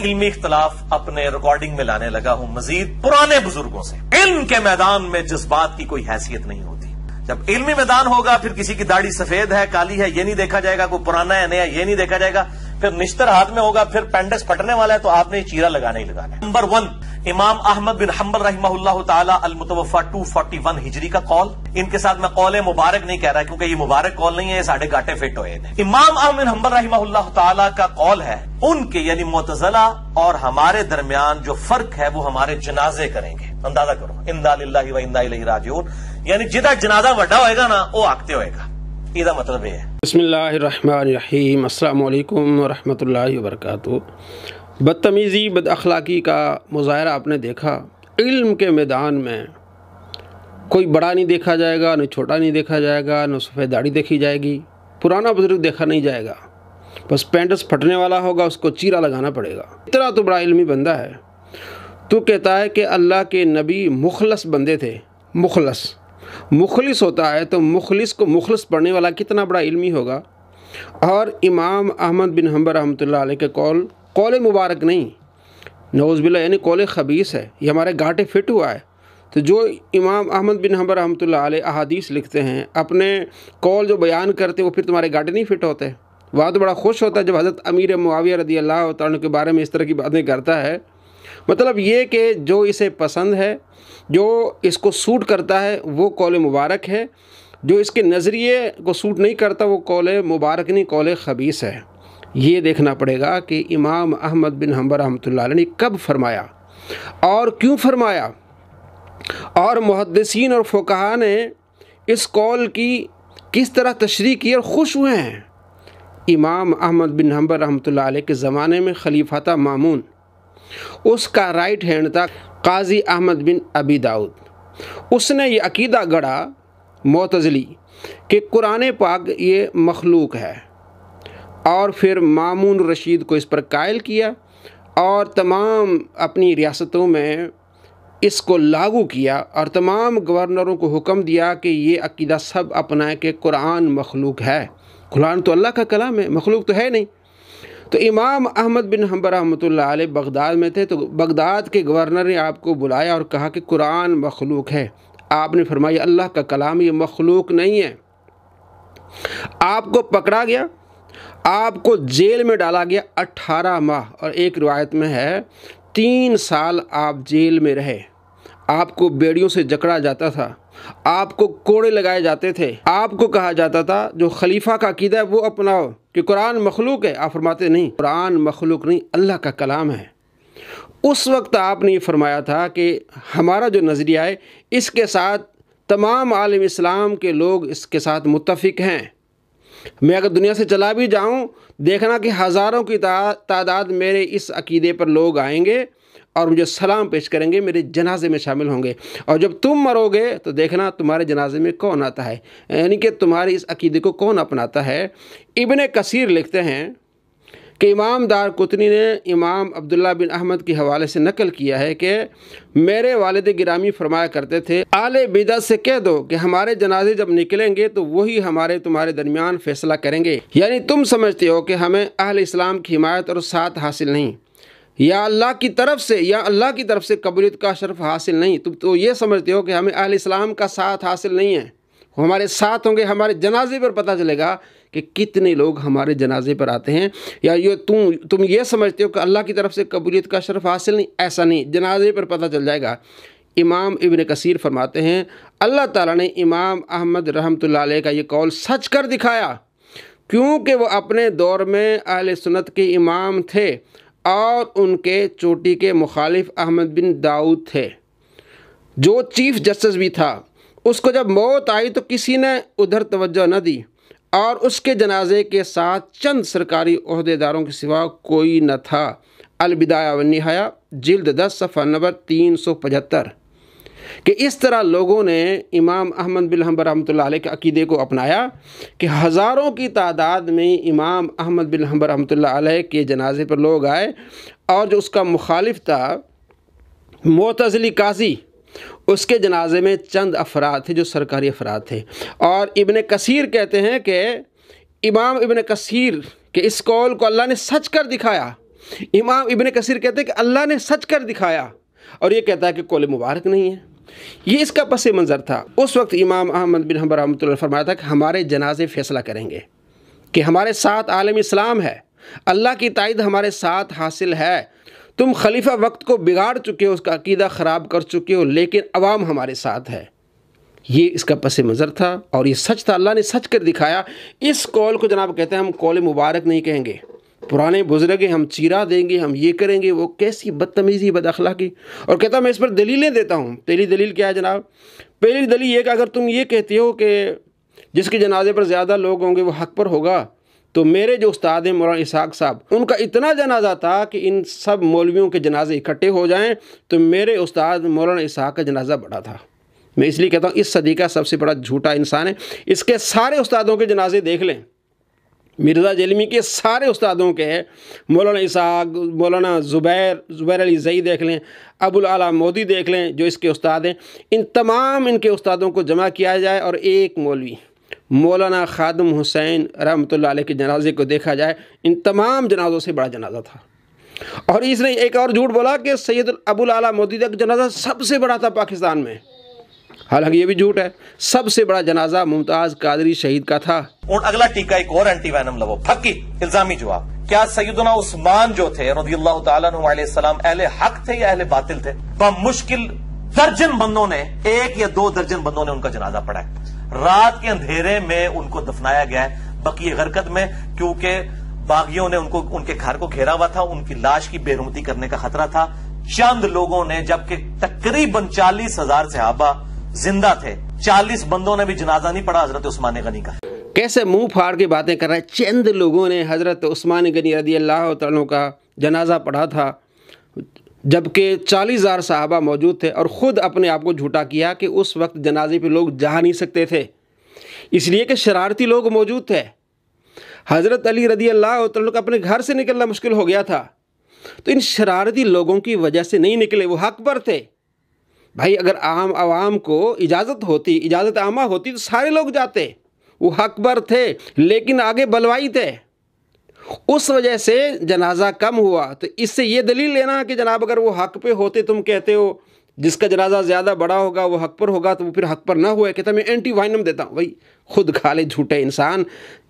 इल्मी इख्तलाफ अपने रिकॉर्डिंग में लाने लगा हूं मजीद पुराने बुजुर्गों से। इल्म के मैदान में जज्बात की कोई हैसियत नहीं होती। जब इल्मी मैदान होगा फिर किसी की दाढ़ी सफेद है काली है ये नहीं देखा जाएगा, कोई पुराना है नया ये नहीं देखा जाएगा, फिर निश्तर हाथ में होगा, फिर पेंडेस फटने वाला है तो आपने चीरा लगाना ही लगाना है। नंबर 1 इमाम अहमद बिन हंबल रहमहुल्लाह ताला अल मुतवफ़ा 241 हिजरी का कौल। इनके साथ मैं कौल मुबारक नहीं कह रहा क्योंकि ये मुबारक कौल नहीं है, साढ़े गाटे फिट हुए थे। इमाम अहमद बिन हंबल रहमहुल्लाह ताला का कौल है उनके यानी मुतज़िला और हमारे दरमियान जो फर्क है वो हमारे जनाजे करेंगे। अंदाजा करो, इन्ना लिल्लाहि व इन्ना इलैहि राजिऊन, यानी जिदा जनाजा वड्डा होएगा ना वो आगते होएगा। इसका मतलब ये है। बिस्मिल्लाहिर्रहमानिर्रहीम, अस्सलामु अलैकुम वरहमतुल्लाहि वबरकातुहू। बदतमीज़ी बद अखलाकी का मुज़ाहरा आपने देखा। इल्म के मैदान में कोई बड़ा नहीं देखा जाएगा, न छोटा नहीं देखा जाएगा, न सफ़ेद दाढ़ी देखी जाएगी, पुराना बुजुर्ग देखा नहीं जाएगा, बस पेंटस फटने वाला होगा उसको चीरा लगाना पड़ेगा। इतना तो बड़ा इल्मी बंदा है। तो कहता है कि अल्लाह के नबी मुखलस बंदे थे। मुखलिस होता है तो मुखलिस को मुखलिस पढ़ने वाला कितना बड़ा इल्मी होगा। और इमाम अहमद बिन हंबल रहमतुल्लाह अलैह के कौल मुबारक नहीं, नौज़ुबिल्लाह यानी कौल ख़बीस है, ये हमारे घाटे फिट हुआ है। तो जो इमाम अहमद बिन हंबल रहमतुल्लाह अलैह अहादीस लिखते हैं, अपने कौल जो बयान करते हैं वो फिर तुम्हारे घाटे नहीं फिट होते। वहाँ तो बड़ा खुश होता है जब हज़रत अमीर मुआविया रज़ियल्लाहु तआला अन्हु के बारे में इस तरह की बातें करता है। मतलब ये कि जो इसे पसंद है, जो इसको सूट करता है वो कौल मुबारक है, जो इसके नज़रिए को सूट नहीं करता वो कौल मुबारक नहीं, कौल ख़बीस है। ये देखना पड़ेगा कि इमाम अहमद बिन हंबल रहमतुल्लाह अलैह ने कब फरमाया और क्यों फरमाया, और मुहद्दिसीन और फ़ुक़हा ने इस कौल की किस तरह तशरीह की और खुश हुए हैं। इमाम अहमद बिन हंबल रहमतुल्लाह अलैह के ज़माने में खलीफा था मामून, उसका राइट हैंड था काजी अहमद बिन अबी दाऊद। उसने ये अकीदा गढ़ा मुतज़िली कि कुरान पाक ये मखलूक है, और फिर मामून रशीद को इस पर कायल किया और तमाम अपनी रियासतों में इसको लागू किया और तमाम गवर्नरों को हुक्म दिया कि ये अकीदा सब अपनाएं कि कुरान मखलूक है। कुरान तो अल्लाह का कलाम है, मखलूक तो है नहीं। तो इमाम अहमद बिन हंबल रहमतुल्लाह अलैह बगदाद में थे, तो बगदाद के गवर्नर ने आपको बुलाया और कहा कि कुरान मखलूक है। आपने फरमाया अल्लाह का कलाम ये मखलूक नहीं है। आपको पकड़ा गया, आपको जेल में डाला गया 18 माह, और एक रिवायत में है 3 साल आप जेल में रहे। आपको बेड़ियों से जकड़ा जाता था, आपको कोड़े लगाए जाते थे, आपको कहा जाता था जो खलीफा का अकीदा है वो अपनाओ कि कुरान मखलूक है। आप फरमाते नहीं, कुरान मखलूक नहीं, अल्लाह का कलाम है। उस वक्त आपने ये फरमाया था कि हमारा जो नज़रिया है इसके साथ तमाम आलिम इस्लाम के लोग इसके साथ मुत्तफ़िक हैं। मैं अगर दुनिया से चला भी जाऊं, देखना कि हज़ारों की तादाद मेरे इस अकीदे पर लोग आएंगे और मुझे सलाम पेश करेंगे, मेरे जनाजे में शामिल होंगे। और जब तुम मरोगे तो देखना तुम्हारे जनाजे में कौन आता है, यानी कि तुम्हारे इस अकीदे को कौन अपनाता है। इब्ने कसीर लिखते हैं कि इमाम दारक़ुतनी ने इमाम अब्दुल्ला बिन अहमद के हवाले से नकल किया है कि मेरे वालिद गिरामी फरमाया करते थे, आले बिदअत से कह दो कि हमारे जनाजे जब निकलेंगे तो वही हमारे तुम्हारे दरमियान फ़ैसला करेंगे। यानी तुम समझते हो कि हमें अहले इस्लाम की हिमायत और साथ हासिल नहीं, या अल्लाह की तरफ से कबूलियत का शर्फ हासिल नहीं। तुम तो ये समझते हो कि हमें अहले इस्लाम का साथ हासिल नहीं है। हमारे साथ होंगे, हमारे जनाजे पर पता चलेगा कि कितने लोग हमारे जनाजे पर आते हैं। या ये तुम ये समझते हो कि अल्लाह की तरफ से कबूलियत का शर्फ हासिल नहीं, ऐसा नहीं, जनाजे पर पता चल जाएगा। इमाम इब्ने कसीर फरमाते हैं अल्लाह ताला ने इमाम अहमद रहमतुल्लाह अलैह का ये कौल सच कर दिखाया, क्योंकि वो अपने दौर में अहले सुन्नत के इमाम थे और उनके चोटी के मुखालिफ अहमद बिन दाऊद थे जो चीफ जस्टिस भी था। उसको जब मौत आई तो किसी ने उधर तवज्जो न दी और उसके जनाजे के साथ चंद सरकारी ओहदेदारों के सिवा कोई न था। अल-बिदाया व निहाया जिल्द 10 सफ़ा नंबर 375। कि इस तरह लोगों ने इमाम अहमद बिन हंबल रहमतुल्लाह अलैह के अकीदे को अपनाया कि हज़ारों की तादाद में इमाम अहमद बिन हंबल रहमतुल्लाह अलैह के जनाजे पर लोग आए, और जो उसका मुखालिफ था मुतज़िली काजी, उसके जनाजे में चंद अफराद थे जो सरकारी अफराद थे। और इब्ने कसीर कहते हैं कि इमाम इब्ने कसीर के इस कौल को अल्लाह ने सच कर दिखाया इमाम इब्न कसीर कहते हैं कि अल्लाह ने सच कर दिखाया, और ये कहता है कि कौल मुबारक नहीं है। ये इसका पस मंज़र था। उस वक्त इमाम अहमद बिन हंबल रहमतुल्लाह फरमाया था कि हमारे जनाजे फ़ैसला करेंगे कि हमारे साथ आलम इस्लाम है, अल्लाह की ताईद हमारे साथ हासिल है। तुम खलीफा वक्त को बिगाड़ चुके हो, उसका अकीदा ख़राब कर चुके हो, लेकिन अवाम हमारे साथ है। ये इसका पस मंज़र था और ये सच था, अल्लाह ने सच कर दिखाया। इस कौल को जनाब कहते हैं हम कौल मुबारक नहीं कहेंगे, पुराने बुजुर्ग हम चीरा देंगे, हम ये करेंगे, वो कैसी बदतमीज़ी बदअखलाकी। और कहता मैं इस पर दलीलें देता हूँ। पहली दलील क्या है जनाब? पहली दलील ये कि अगर तुम ये कहते हो कि जिसके जनाजे पर ज़्यादा लोग होंगे वो हक़ पर होगा, तो मेरे जो उस्ताद हैं मौलाना इसहाक़ साहब, उनका इतना जनाजा था कि इन सब मौलवियों के जनाजे इकट्ठे हो जाएं तो मेरे उस्ताद मौलाना इसहाक़ का जनाजा बड़ा था। मैं इसलिए कहता हूँ इस सदी का सबसे बड़ा झूठा इंसान है। इसके सारे उस्तादों के जनाजे देख लें, मिर्ज़ा जलमी के सारे उस्तादों के हैं, मौलाना इसहाक़, मौलाना ज़ुबैर अली ज़ई देख लें, अबुल आला मोदी देख लें जो इसके उस्ताद हैं, इन तमाम इनके उस्तादों को जमा किया जाए और एक मौलवी मौलाना खादिम हुसैन रहमतुल्लाह अलैह के जनाजे को देखा जाए, इन तमाम जनाजों से बड़ा जनाजा था। और इसने एक और झूठ बोला कि सैयद अबुल आला मोदी का जनाजा सबसे बड़ा था पाकिस्तान में। हालांकि ये भी झूठ है, सबसे बड़ा जनाजा मुमताज़ कादरी शहीद का था। और अगला टीका एक और एंटी वैनम लवो फक्की इल्जामी जवाब, क्या सैयदना उस्मान जो थे रज़ियल्लाहु ताला अन्हु अलैहि सलाम अहले हक थे या अहले बातिल थे? बमुश्किल दर्जन बंदों ने, 1 या 2 दर्जन बंदों ने उनका जनाजा पढ़ा है। रात के अंधेरे में उनको दफनाया गया है बकी गरकत में, क्योंकि बागियों ने उनको, उनके घर को घेरा हुआ था, उनकी लाश की बेरुमती करने का खतरा था। चंद लोगों ने, जबकि तकरीबन 40,000 सहाबा जिंदा थे, 40 बंदों ने भी जनाजा नहीं पढ़ा हजरत उस्मान गनी का। कैसे मुंह फाड़ के बातें कर रहा है। चंद लोगों ने हजरत उस्मान गनी रज़ियल्लाहु तआला अन्हु का जनाजा पढ़ा था, जबकि 40,000 सहाबा मौजूद थे, और ख़ुद अपने आप को झूठा किया कि उस वक्त जनाजे पे लोग जा नहीं सकते थे, इसलिए कि शरारती लोग मौजूद थे। हज़रत अली रज़ियल्लाहु तआला अन्हु का अपने घर से निकलना मुश्किल हो गया था, तो इन शरारती लोगों की वजह से नहीं निकले, वो हक पर थे। भाई अगर आम आवाम को इजाज़त होती, इजाज़त आमा होती, तो सारे लोग जाते, वो हक पर थे, लेकिन आगे बलवाई थे, उस वजह से जनाजा कम हुआ। तो इससे ये दलील लेना कि जनाब अगर वो हक पे होते, तुम कहते हो जिसका जनाजा ज़्यादा बड़ा होगा वो हक पर होगा, तो वो फिर हक पर ना हुआ। कहता मैं एंटी वाइनम देता हूँ। भाई खुद खाले झूठे इंसान।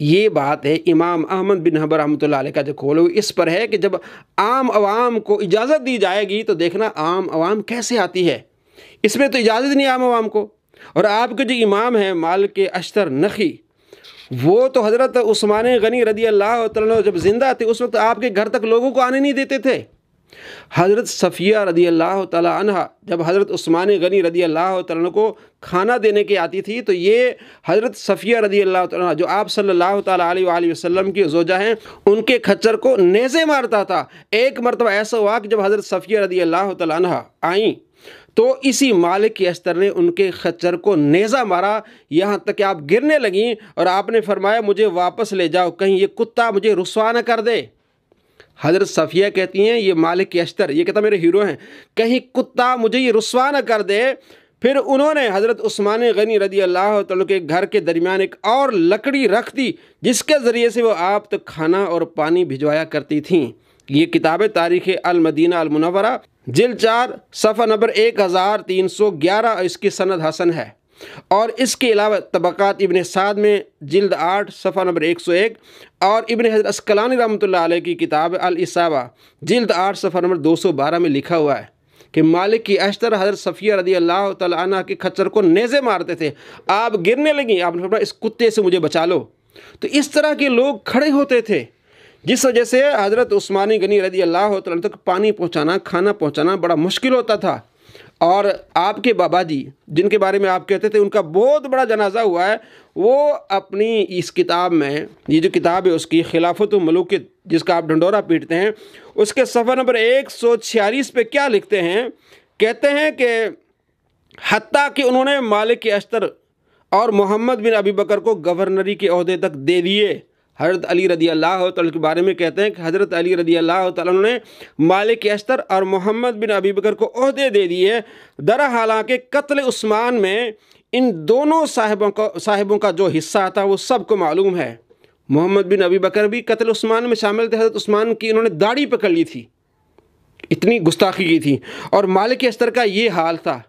ये बात है इमाम अहमद बिन हंबल रहमतुल्लाह अलैह का जो कौल है इस पर है कि जब आम आवाम को इजाज़त दी जाएगी तो देखना आम आवाम कैसे आती है। इसमें तो इजाज़त नहीं आम आवाम को। और आपके जो इमाम हैं मालिक अश्तर नखी, वो तो हज़रत उस्मान गनी रज़ियल्लाहु तआला अन्हु जब ज़िंदा थे उस वक्त आपके घर तक लोगों को आने नहीं देते थे। हज़रत सफ़िया रज़ियल्लाहु तआला अन्हा जब हज़रत उस्मान गनी रज़ियल्लाहु तआला अन्हु को खाना देने के आती थी, तो ये हज़रत सफ़िया रज़ियल्लाहु तआला अन्हा जो आप सल्लल्लाहु तआला अलैहि वसल्लम की ज़ौजा हैं, उनके खच्चर को नेज़े मारता था। एक मरतबा ऐसा हुआ कि जब हज़रत सफ़िया रज़ियल्लाहु तआला अन्हा आई तो इसी मालिक अश्तर ने उनके खच्चर को नेज़ा मारा, यहाँ तक कि आप गिरने लगीं और आपने फरमाया मुझे वापस ले जाओ, कहीं ये कुत्ता मुझे रुस्वा न कर दे। हज़रत सफ़िया कहती हैं ये मालिक अश्तर, ये कहता मेरे हीरो हैं, कहीं कुत्ता मुझे ये रुस्वा न कर दे। फिर उन्होंने हज़रत उस्मान गनी रज़ियल्लाहु तआला के घर के दरमियान एक और लकड़ी रख दी जिसके ज़रिए से वो आप तक खाना और पानी भिजवाया करती थीं। ये किताब तारीख़ अल मदीना अल मुनव्वरा जिल्द 4 सफ़ा नंबर 1311 इसकी सनद हसन है। और इसके अलावा तबक़ात इब्न साद में जिल्द 8 सफ़ा नंबर 101 और इब्न हज़र अस्क़लानी रहमतुल्लाह अलैह की किताब अल इसाबा जिल्द 8 सफ़ा नंबर 212 में लिखा हुआ है कि मालिक अश्तर हज़रत सफ़िया रज़ियल्लाहु तआला अन्हा के खच्चर को नेज़े मारते थे। आप गिरने लगी, आपने फरमाया इस कुत्ते से मुझे बचा लो। तो इस तरह के लोग खड़े होते थे, जिस वजह से हज़रत उस्मान गनी रज़ियल्लाहु तआला तक पानी पहुँचाना, खाना पहुँचाना बड़ा मुश्किल होता था। और आपके बाबा जी जिनके बारे में आप कहते थे उनका बहुत बड़ा जनाजा हुआ है, वो अपनी इस किताब में, ये जो किताब है उसकी खिलाफत मलूक जिसका आप ढंडोरा पीटते हैं, उसके सफ़ा नंबर 146 पे क्या लिखते हैं, कहते हैं कि हत्ता कि उन्होंने मालिक अश्तर और मोहम्मद बिन अबी बकर को गवर्नरी के ओहदे तक दे दिए। हज़रत अली रज़ियल्लाहु तआला के बारे में कहते हैं कि हज़रत अली रज़ियल्लाहु तआला ने मालिक अश्तर और मोहम्मद बिन अबी बकर को ओहदे दे दिए। दरा हालांकि कत्ल उस्मान में इन दोनों साहिबों का जो हिस्सा था वो सबको मालूम है। मोहम्मद बिन अबी बकर भी कत्ल उस्मान में शामिल थे। हज़रत उस्मान की इन्होंने दाढ़ी पकड़ ली थी, इतनी गुस्ताखी की थी। और मालिक अस्तर का ये हाल था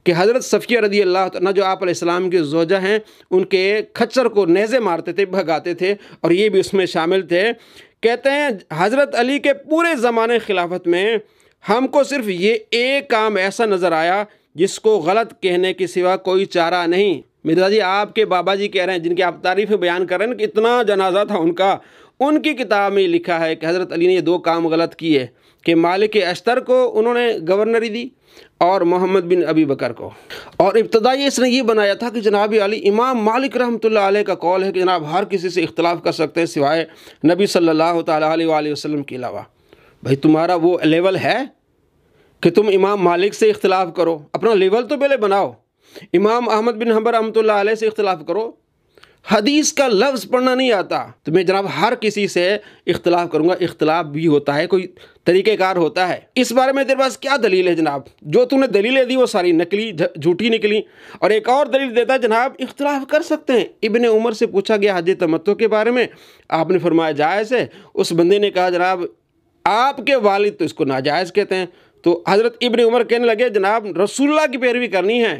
कि हज़रत सफ़िया रज़ी अल्लाह तआला जो आप अलैहिस्सलाम के ज़ौजा हैं, उनके खच्चर को नेज़े मारते थे, भगाते थे, और ये भी उसमें शामिल थे। कहते हैं हज़रत अली के पूरे ज़माने खिलाफत में हमको सिर्फ ये एक काम ऐसा नज़र आया जिसको गलत कहने के सिवा कोई चारा नहीं। मिर्ज़ा जी आपके बाबा जी कह रहे हैं, जिनकी आप तारीफ़ बयान कर रहे हैं कि इतना जनाजा था उनका, उनकी किताब में लिखा है कि हज़रत अली ने ये दो काम गलत किए कि मालिक अस्तर को उन्होंने गवर्नरी दी और मोहम्मद बिन अबी बकर को। और इब्तदाई इसने ये बनाया था कि जनाब अली, इमाम मालिक रहमतुल्लाह अलैह का कौल है कि जनाब हर किसी से इख्तलाफ कर सकते हैं सिवाय नबी सल्लल्लाहु तआला अलैहि वसल्लम के अलावा। भाई तुम्हारा वो लेवल है कि तुम इमाम मालिक से इख्तलाफ करो? अपना लेवल तो पहले बनाओ। इमाम अहमद बिन हंबल रहमतुल्लाह अलैह से इख्तलाफ करो, हदीस का लफ्ज़ पढ़ना नहीं आता तो मैं जनाब हर किसी से इख्तलाफ करूँगा। इख्तलाफ भी होता है, कोई तरीक़ेकार होता है। इस बारे में तेरे पास क्या दलील है जनाब? जो तूने दलीलें दी वो सारी नकली झूठी निकली। और एक और दलील देता है जनाब इख्तलाफ कर सकते हैं। इब्ने उमर से पूछा गया हज तमत्तु के बारे में, आपने फरमाया जायज़ है। उस बंदे ने कहा जनाब आपके वालिद तो इसको नाजायज़ कहते हैं। तो हज़रत इब्ने उमर कहने लगे जनाब रसूलुल्लाह की पैरवी करनी है,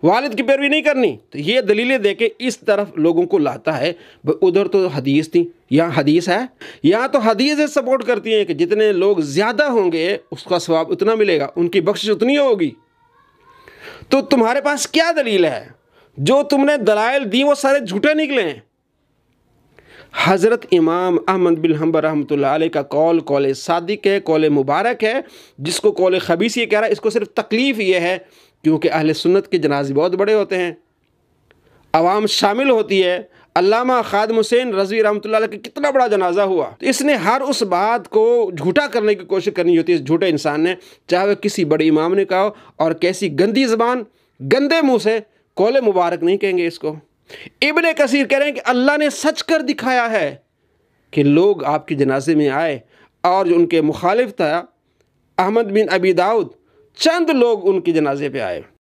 वालिद की पैरवी नहीं करनी। तो ये दलीलें देके इस तरफ लोगों को लाता है। उधर तो हदीस थी, यहाँ हदीस है। यहाँ तो हदीसें सपोर्ट करती हैं कि जितने लोग ज़्यादा होंगे उसका सवाब उतना मिलेगा, उनकी बख्शिश उतनी होगी। तो तुम्हारे पास क्या दलील है? जो तुमने दलाइल दी वो सारे झूठे निकले हैं। हज़रत इमाम अहमद बिन हंबल रहमतुल्लाह अलैह का कौल कौल सादिक है, कौल मुबारक है। जिसको कौल खबीस ये कह रहा है, इसको सिर्फ तकलीफ़ ये है क्योंकि अहले सुन्नत के जनाजे बहुत बड़े होते हैं, अवाम शामिल होती है। अल्लामा खादिम हुसैन रज़वी रहमतुल्लाह अलैह का कितना बड़ा जनाजा हुआ। तो इसने हर उस बात को झूठा करने की कोशिश करनी होती है इस झूठे इंसान ने, चाहे वह किसी बड़े इमाम ने कहा हो। और कैसी गंदी ज़बान, गंदे मुँह से कौल मुबारक नहीं कहेंगे इसको। इब्ने कसीर कह रहे हैं कि अल्लाह ने सच कर दिखाया है कि लोग आपके जनाजे में आए और जो उनके मुखालिफ था अहमद बिन अबी दाऊद, चंद लोग उनके जनाजे पे आए।